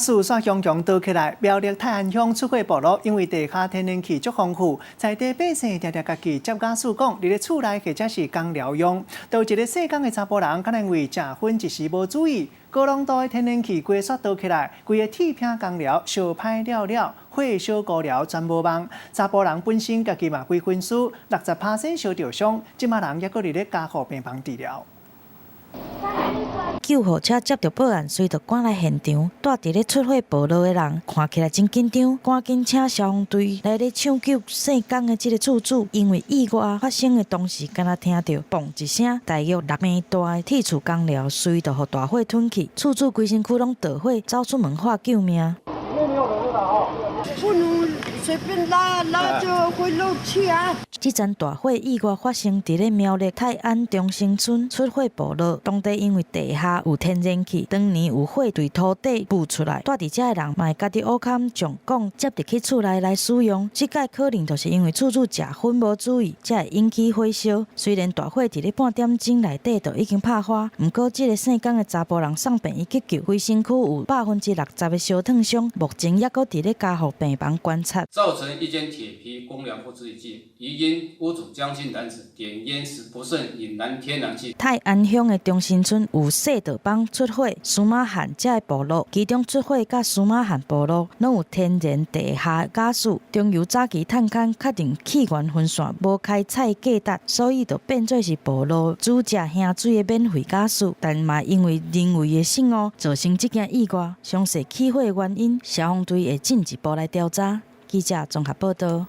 树煞强强倒起来，苗栗泰安乡出火部落，因为地下天然气足丰富，在地百姓常常家己接家属讲，伫咧厝内或者是工疗用。有一个细工的查甫人，可能因为食薰一时无注意，高浓度的天然气龟煞倒起来，规个铁片工疗烧歹了，火烧高了全无望。查甫人本身家己嘛几分输，60%烧着伤，即马人抑搁伫咧加护病房治疗。 救护车接到报案，随着赶来现场，住伫咧出火部落的人看起来真紧张，赶紧请消防队来咧抢救细工的这个厝主。因为意外发生的同时，敢若听到“嘣”一声，大约6米大的铁厝工寮随着互大火吞去，厝主规身躯拢着火，走出门化救命。 随便拉就会漏气啊！这场大火意外发生伫咧苗栗泰安中心村出火部落，当地因为地下有天然气，当年有火对土地冒出来，住伫遮的人嘛家己乌坎上讲接入去厝内来使用。即届可能就是因为厝主食薰无注意，才会引起火烧。虽然大火伫咧半点钟内底就已经拍花，不过这个姓江的查甫人送病院急救，规身躯有60%的烧烫伤，目前抑搁伫咧加护病房观察。 造成一间铁皮公寮不自己，疑因屋主江姓男子点烟时不慎引燃天然气。泰安乡的中心村有四道帮出火，苏马汉这个部落，其中出火甲苏马汉部落拢有天然地下假水。中油早期探勘确定气源分线无开采价值，所以就变做是部落煮食兄水的免费假水。但嘛因为人为的失误，造成这件意外。详细起火的原因，消防队会进一步来调查。记者综合报道。